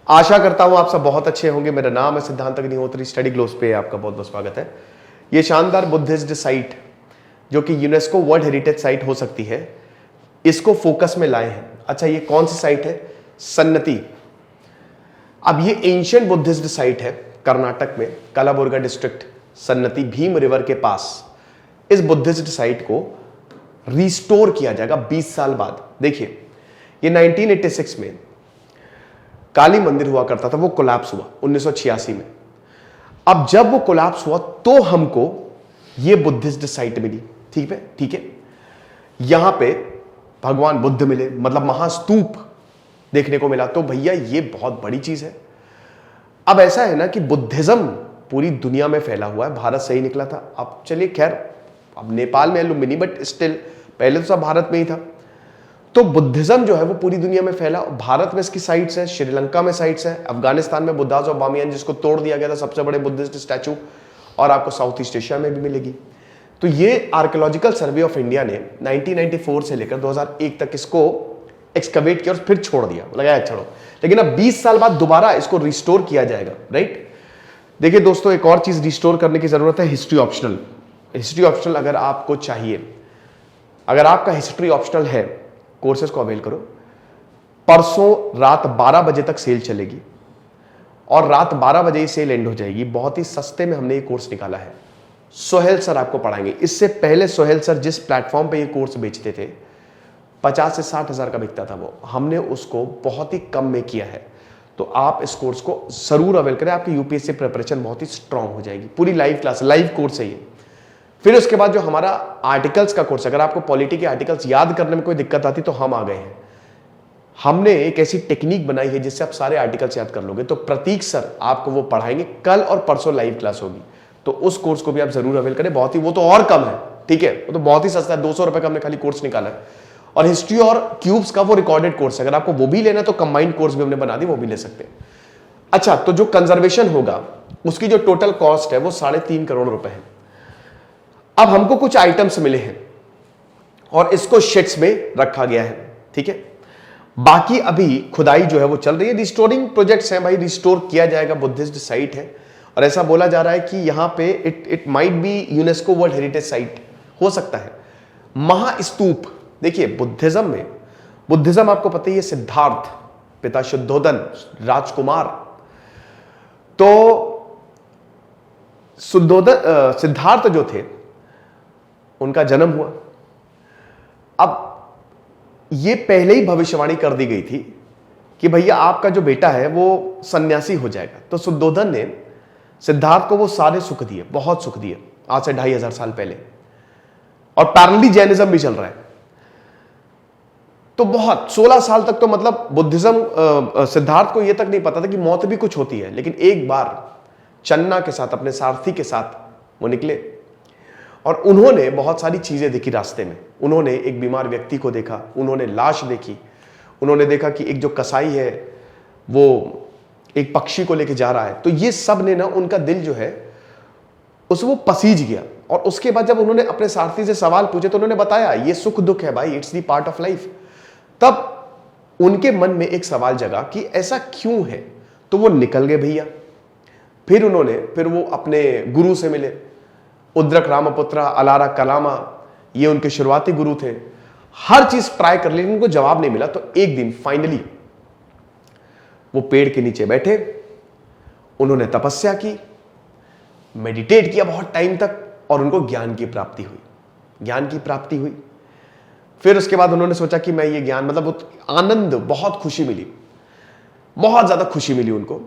आशा करता हूं आप सब बहुत अच्छे होंगे। मेरा नाम है सिद्धांत अग्निहोत्री, स्टडी ग्लोस पे आपका बहुत बहुत स्वागत है। ये शानदार बुद्धिस्ट साइट जो कि यूनेस्को वर्ल्ड हेरिटेज साइट हो सकती है, इसको फोकस में लाए हैं। अच्छा, ये कौन सी साइट है? सन्नति। अब ये एंशिएंट बुद्धिस्ट साइट है कर्नाटक में, कलाबुर्गा डिस्ट्रिक्ट, सन्नति, भीम रिवर के पास। इस बुद्धिस्ट साइट को रिस्टोर किया जाएगा 20 साल बाद। देखिए, ये 1986 में काली मंदिर हुआ करता था, वो कोलैप्स हुआ 1986 में। अब जब वो कोलैप्स हुआ तो हमको ये बुद्धिस्ट साइट मिली। ठीक है, यहां पे भगवान बुद्ध मिले, मतलब महास्तूप देखने को मिला। तो भैया ये बहुत बड़ी चीज है। अब ऐसा है ना कि बुद्धिज्म पूरी दुनिया में फैला हुआ है, भारत से ही निकला था। अब चलिए खैर, अब नेपाल में लुम्बिनी, बट स्टिल पहले तो सब भारत में ही था। तो बुद्धिज्म जो है वो पूरी दुनिया में फैला। भारत में इसकी साइट्स है, श्रीलंका में साइट्स है, अफगानिस्तान में बुद्धास ऑफ बामियान जिसको तोड़ दिया गया था, सबसे बड़े बुद्धिस्ट स्टैचू, और आपको साउथ ईस्ट एशिया में भी मिलेगी। तो ये आर्कियोलॉजिकल सर्वे ऑफ इंडिया ने 1994 से लेकर 2001 तक इसको एक्सकवेट किया और फिर छोड़ दिया, लगाया छोड़ो। लेकिन अब 20 साल बाद दोबारा इसको रिस्टोर किया जाएगा, राइट। देखिए दोस्तों, एक और चीज रिस्टोर करने की जरूरत है, हिस्ट्री ऑप्शनल। हिस्ट्री ऑप्शनल अगर आपको चाहिए, अगर आपका हिस्ट्री ऑप्शनल है, कोर्सेज को अवेल करो। परसों रात 12 बजे तक सेल चलेगी और रात 12 बजे ही सेल एंड हो जाएगी। बहुत ही सस्ते में हमने ये कोर्स निकाला है। सोहेल सर आपको पढ़ाएंगे। इससे पहले सोहेल सर जिस प्लेटफॉर्म पे ये कोर्स बेचते थे, 50 से 60 हजार का बिकता था वो, हमने उसको बहुत ही कम में किया है। तो आप इस कोर्स को जरूर अवेल करें, आपकी यूपीएससी प्रिपरेशन बहुत ही स्ट्रांग हो जाएगी। पूरी लाइव क्लास, लाइव कोर्स है ये। फिर उसके बाद जो हमारा आर्टिकल्स का कोर्स, अगर आपको पॉलिटी के आर्टिकल्स याद करने में कोई दिक्कत आती तो हम आ गए हैं। हमने एक ऐसी टेक्निक बनाई है जिससे आप सारे आर्टिकल्स याद कर लोगे। तो प्रतीक सर आपको वो पढ़ाएंगे। कल और परसों लाइव क्लास होगी, तो उस कोर्स को भी आप जरूर अवेल करें। बहुत ही, वो तो और कम है, ठीक है, वो तो बहुत ही सस्ता है, 200 रुपए का हमने खाली कोर्स निकाला है। और हिस्ट्री और क्यूब्स का वो रिकॉर्डेड कोर्स है, अगर आपको वो भी लेना है तो कंबाइंड कोर्स भी हमने बना दी, वो भी ले सकते हैं। अच्छा, तो जो कंजर्वेशन होगा उसकी जो टोटल कॉस्ट है वो 3.5 करोड़ रुपए है। अब हमको कुछ आइटम्स मिले हैं और इसको शेड्स में रखा गया है, ठीक है। बाकी अभी खुदाई जो है वो चल रही है, रिस्टोरिंग प्रोजेक्ट्स हैं भाई, रिस्टोर किया जाएगा। बुद्धिस्ट साइट है और ऐसा बोला जा रहा है कि यहां पे it might be UNESCO world heritage site हो सकता है। महास्तूप, देखिए बुद्धिज्म आपको पता ही है, सिद्धार्थ, पिता शुद्धोधन, राजकुमार। तो सिद्धार्थ जो थे उनका जन्म हुआ। अब ये पहले ही भविष्यवाणी कर दी गई थी कि भैया आपका जो बेटा है वो सन्यासी हो जाएगा। तो शुद्धोधन ने सिद्धार्थ को वो सारे सुख दिए, बहुत सुख दिए, आज से 2500 साल पहले। और पैरेलली जैनिज्म भी चल रहा है। तो बहुत 16 साल तक, तो मतलब बुद्धिज्म, सिद्धार्थ को यह तक नहीं पता था कि मौत भी कुछ होती है। लेकिन एक बार चन्ना के साथ, अपने सारथी के साथ वो निकले और उन्होंने बहुत सारी चीजें देखी रास्ते में। उन्होंने एक बीमार व्यक्ति को देखा, उन्होंने लाश देखी, उन्होंने देखा कि एक जो कसाई है वो एक पक्षी को लेके जा रहा है। तो ये सब ने ना, उनका दिल जो है उस वो पसीज गया। और उसके बाद जब उन्होंने अपने सारथी से सवाल पूछे तो उन्होंने बताया ये सुख दुख है भाई, it's the part of life. तब उनके मन में एक सवाल जगा कि ऐसा क्यों है। तो वो निकल गए भैया। फिर वो अपने गुरु से मिले, उद्रक रामपुत्रा, अलारा कलामा, ये उनके शुरुआती गुरु थे। हर चीज ट्राई कर ली, उनको जवाब नहीं मिला। तो एक दिन फाइनली वो पेड़ के नीचे बैठे, उन्होंने तपस्या की, मेडिटेट किया बहुत टाइम तक, और उनको ज्ञान की प्राप्ति हुई। फिर उसके बाद उन्होंने सोचा कि मैं ये ज्ञान, मतलब आनंद, बहुत खुशी मिली, बहुत ज्यादा खुशी मिली उनको।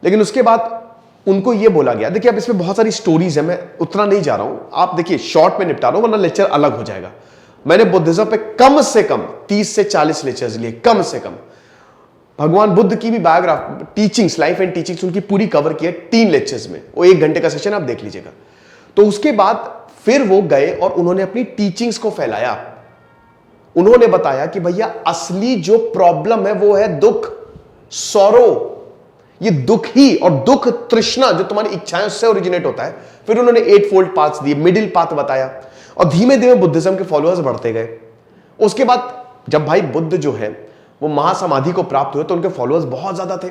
लेकिन उसके बाद उनको ये बोला गया, देखिए अब इसमें बहुत सारी स्टोरीज है, मैं उतना नहीं जा रहा हूं, आप देखिए शॉर्ट में निपटा रहा हूं वरना लेक्चर अलग हो जाएगा। मैंने बुद्धिज्म पे कम से कम 30 से 40 लेक्चर्स लिए, कम से कम। भगवान बुद्ध की भी biography, teachings, life and teachings उनकी पूरी कवर की है 3 लेक्चर्स में। वो 1 घंटे का सेशन आप देख लीजिएगा। तो उसके बाद फिर वो गए और उन्होंने अपनी टीचिंग्स को फैलाया। उन्होंने बताया कि भैया असली जो प्रॉब्लम है वो है दुख, सॉरो। ये दुख ही, और दुख तृष्णा जो तुम्हारी इच्छाएं उससे ओरिजिनेट होता है। फिर उन्होंने 8 फोल्ड पाथ्स दिए, मिडिल पाथ बताया, और धीमे धीमे बुद्धिज्म के फॉलोअर्स बढ़ते गए। उसके बाद जब भाई बुद्ध जो है वो महासमाधि को प्राप्त हुए तो उनके फॉलोअर्स बहुत ज्यादा थे।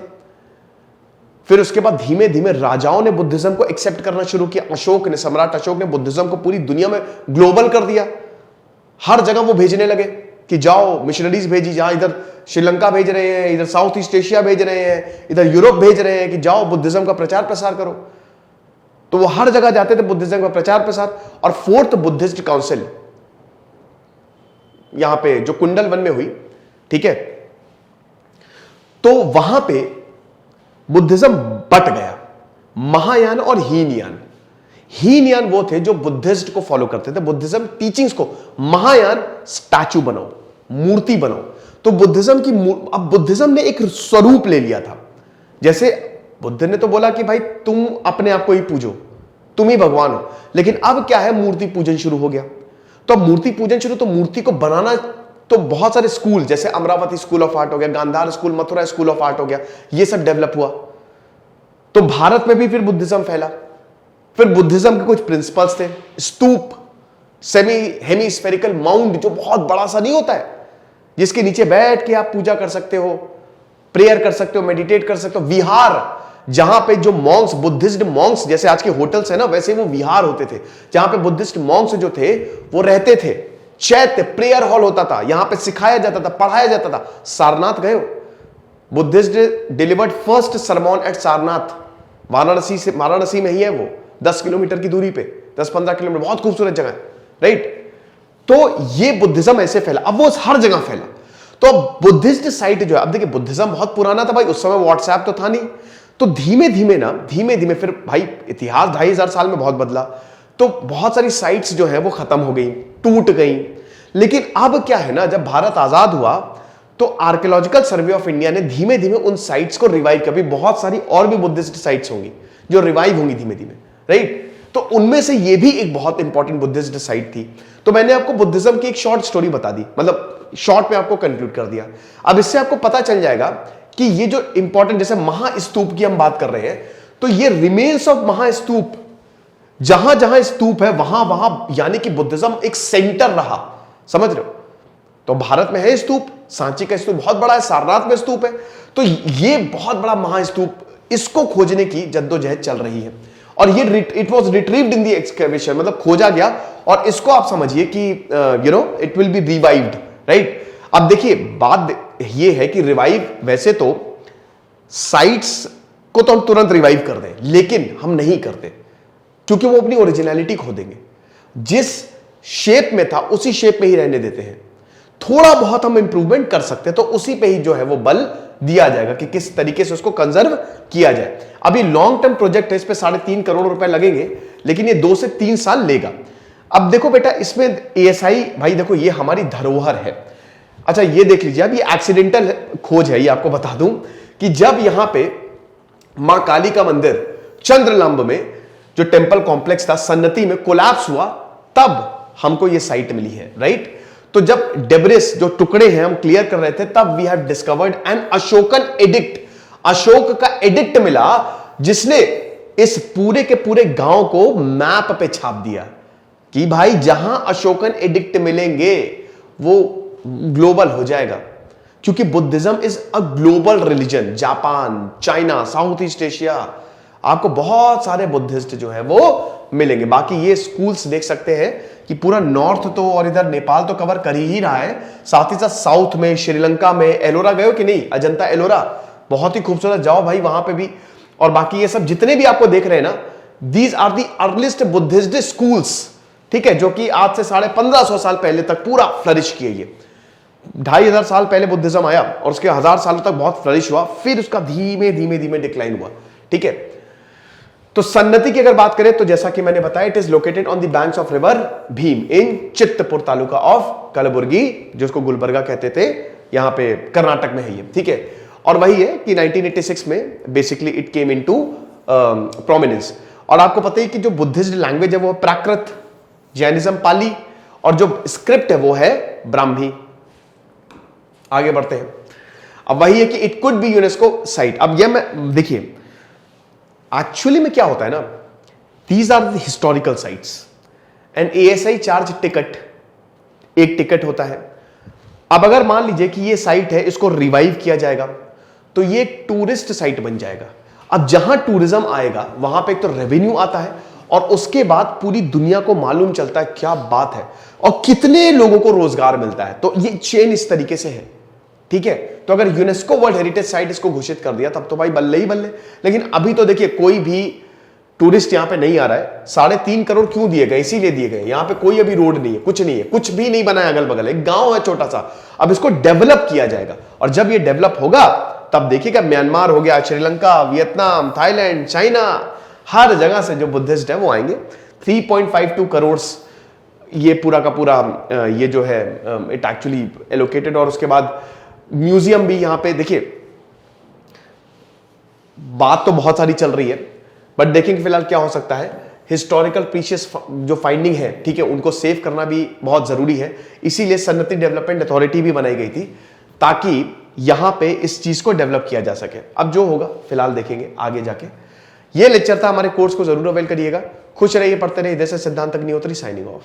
फिर उसके बाद धीमे धीमे राजाओं ने बुद्धिज्म को एक्सेप्ट करना शुरू किया। अशोक ने, सम्राट अशोक ने बुद्धिज्म को पूरी दुनिया में ग्लोबल कर दिया। हर जगह वो भेजने लगे कि जाओ, मिशनरीज भेजी, जहां इधर श्रीलंका भेज रहे हैं, इधर साउथ ईस्ट एशिया भेज रहे हैं, इधर यूरोप भेज रहे हैं कि जाओ बुद्धिज्म का प्रचार प्रसार करो। तो वो हर जगह जाते थे बुद्धिज्म का प्रचार प्रसार। और फोर्थ बुद्धिस्ट काउंसिल यहां पे जो कुंडल वन में हुई, ठीक है, तो वहां पे बुद्धिज्म बट गया, महायान और हीनयान। हीनयान वो थे जो बुद्धिस्ट को फॉलो करते थे, बुद्धिज्म टीचिंग्स को। महायान स्टैचू बनाओ, मूर्ति बनाओ। तो बुद्धिज्म की अब बुद्धिज्म ने एक स्वरूप ले लिया था। जैसे बुद्ध ने तो बोला कि भाई तुम अपने आप को ही पूजो, तुम ही भगवान हो। लेकिन अब क्या है, मूर्ति पूजन शुरू हो गया। तो अब मूर्ति पूजन शुरू, तो मूर्ति को बनाना, तो बहुत सारे स्कूल, जैसे अमरावती स्कूल ऑफ आर्ट हो गया, Gandhara school, Mathura school of art हो गया, ये सब डेवलप हुआ। तो भारत में भी फिर बुद्धिज्म फैला। फिर बुद्धिज्म के कुछ प्रिंसिपल्स थे। स्तूप, सेमी हेमीस्फेरिकल माउंट, जो बहुत बड़ा सा नहीं होता है, जिसके नीचे बैठ के आप पूजा कर सकते हो, प्रेयर कर सकते हो, मेडिटेट कर सकते हो। विहार, जहां पे जो मॉन्क्स, बुद्धिस्ट मॉन्क्स, जैसे आज के होटल्स है ना, वैसे वो विहार होते थे, जहां पे बुद्धिस्ट मॉन्क्स जो थे वो रहते थे। चैत्य, प्रेयर हॉल होता था, यहां पे सिखाया जाता था, पढ़ाया जाता था। सारनाथ गए हो? Buddhist delivered first sermon at Sarnath, Varanasi में ही है वो, 10 किलोमीटर की दूरी पे, 10-15 किलोमीटर, बहुत खूबसूरत जगह है, राइट। तो ये बुद्धिज्म ऐसे फैला, अब वो हर जगह फैला। तो अब बुद्धिस्ट साइट जो है, अब देखिए बुद्धिज्म बहुत पुराना था भाई, उस समय व्हाट्सएप तो था नहीं। तो धीमे धीमे फिर भाई इतिहास 2500 साल में बहुत बदला। तो बहुत सारी साइट्स जो है वो खत्म हो गई, टूट गई। लेकिन अब क्या है ना, जब भारत आजाद हुआ तो आर्कियोलॉजिकल सर्वे ऑफ इंडिया ने धीमे धीमे उन साइट्स को रिवाइव कर, बहुत सारी और भी बुद्धिस्ट साइट्स होंगी जो रिवाइव होंगी धीमे धीमे, राइट। तो उनमें से ये भी एक बहुत इंपॉर्टेंट बुद्धिस्ट साइट थी। तो मैंने आपको बुद्धिज्म की एक शॉर्ट स्टोरी बता दी, मतलब शॉर्ट में आपको कंक्लूड कर दिया। अब इससे आपको पता चल जाएगा कि ये जो इंपॉर्टेंट, जैसे महास्तूप की हम बात कर रहे हैं, तो ये रिमेन्स ऑफ महास्तूप, जहां जहां स्तूप है वहां वहां, यानी कि बुद्धिज्म एक सेंटर रहा, समझ रहे हो। तो भारत में है स्तूप, सांची का स्तूप बहुत बड़ा है, सारनाथ में स्तूप है। तो ये बहुत बड़ा महास्तूप, इसको खोजने की जद्दोजहद चल रही है। और ये it was retrieved in the excavation, मतलब खोजा गया, और इसको आप समझिए कि you know it will be revived, right. अब देखिए बात ये है कि रिवाइव, वैसे तो साइट्स को तो हम तुरंत रिवाइव कर दें, लेकिन हम नहीं करते, क्योंकि वो अपनी ओरिजिनलिटी खो देंगे। जिस शेप में था उसी शेप में ही रहने देते हैं। थोड़ा बहुत हम इंप्रूवमेंट कर सकते हैं, तो उसी पे ही जो है वो बल दिया जाएगा कि किस तरीके से उसको कंजर्व किया जाए। अभी लॉन्ग टर्म प्रोजेक्ट है, इस पे 3.5 करोड़ रुपए लगेंगे, लेकिन ये 2 से 3 साल लेगा। अब देखो बेटा, इसमें एएसआई, भाई देखो ये हमारी धरोहर है। अच्छा ये देख लीजिए, अब ये एक्सीडेंटल खोज है, ये आपको बता दूं कि जब यहां पे मां काली का मंदिर चंद्रलंब में जो टेंपल कॉम्प्लेक्स था, सन्नति में कोलैप्स हुआ, तब हमको ये साइट मिली है, राइट। तो जब डेब्रिस, जो टुकड़े हैं, हम क्लियर कर रहे थे, तब we have discovered an Ashokan edict. Ashoka का एडिक्ट मिला, जिसने इस पूरे के पूरे गांव को मैप पे छाप दिया कि भाई जहां अशोकन एडिक्ट मिलेंगे वो ग्लोबल हो जाएगा, क्योंकि Buddhism is a global religion. Japan, China, south east Asia, आपको बहुत सारे बुद्धिस्ट जो है वो मिलेंगे। बाकी ये स्कूल्स देख सकते हैं कि पूरा नॉर्थ तो और इधर नेपाल तो कवर कर ही रहा है, साथ ही साथ साउथ में, श्रीलंका में। एलोरा गए हो कि नहीं? अजंता एलोरा बहुत ही खूबसूरत, जाओ भाई वहां पे भी। और बाकी ये सब जितने भी आपको देख रहे हैं ना, these are the earliest Buddhist schools, ठीक है, जो कि आज से 1550 साल पहले तक पूरा फ्लरिश किए। ये 2500 साल पहले बुद्धिज्म आया और उसके 1000 सालों तक बहुत फ्लरिश हुआ, फिर उसका धीमे धीमे धीमे डिक्लाइन हुआ, ठीक है। तो सन्नति की अगर बात करें तो जैसा कि मैंने बताया, it is located on the banks of river Bhima in Chittapur taluka of Kalaburagi, जिसको गुलबर्गा कहते थे, यहां पे कर्नाटक में है ये, ठीक है। और वही है कि 1986 में basically it came into prominence. और आपको पता है कि जो बुद्धिस्ट लैंग्वेज है वो प्राकृत, जैनिज्म पाली, और जो स्क्रिप्ट है वो है ब्राह्मी। आगे बढ़ते हैं। अब वही है कि it could be UNESCO site. अब ये मैं देखिए, एक्चुअली में क्या होता है ना, these are the historical sites and ASI charge ticket, एक टिकट होता है। अब अगर मान लीजिए कि ये साइट है, इसको रिवाइव किया जाएगा तो ये एक टूरिस्ट साइट बन जाएगा। अब जहां टूरिज्म आएगा वहां पे एक तो रेवेन्यू आता है और उसके बाद पूरी दुनिया को मालूम चलता है क्या बात है और कितने लोगों को रोजगार मिलता है। तो ये चेन इस तरीके से है, ठीक है। तो अगर यूनेस्को वर्ल्ड हेरिटेज साइट इसको घोषित कर दिया तब तो भाई बल्ले ही बल्ले। लेकिन अभी तो देखिए कोई भी टूरिस्ट यहां पे नहीं आ रहा है। 3.5 करोड़ क्यों दिए गए? इसीलिए दिए गए। यहां पे कोई अभी रोड नहीं है, कुछ नहीं है, कुछ भी नहीं बना है अगल बगल, एक गांव है छोटा सा। अब इसको डेवलप किया जाएगा और जब ये डेवलप होगा तब देखिएगा म्यांमार हो गया, श्रीलंका, वियतनाम, थाईलैंड, चाइना, हर जगह से जो बुद्धिस्ट है वो आएंगे। 3.52 करोड़ ये पूरा का पूरा ये जो है इट एक्चुअली एलोकेटेड। और उसके बाद म्यूजियम भी यहां पे देखिए, बात तो बहुत सारी चल रही है बट देखेंगे फिलहाल क्या हो सकता है। हिस्टोरिकल प्रीशियस जो फाइंडिंग है, ठीक है, उनको सेव करना भी बहुत जरूरी है। इसीलिए सन्नति डेवलपमेंट अथॉरिटी भी बनाई गई थी ताकि यहां पे इस चीज को डेवलप किया जा सके। अब जो होगा फिलहाल देखेंगे आगे जाके। ये लेक्चर था, हमारे कोर्स को जरूर अवेल करिएगा। खुश रहिए, पढ़ते रहिए। जैसे सिद्धांत अग्निहोत्री साइनिंग ऑफ।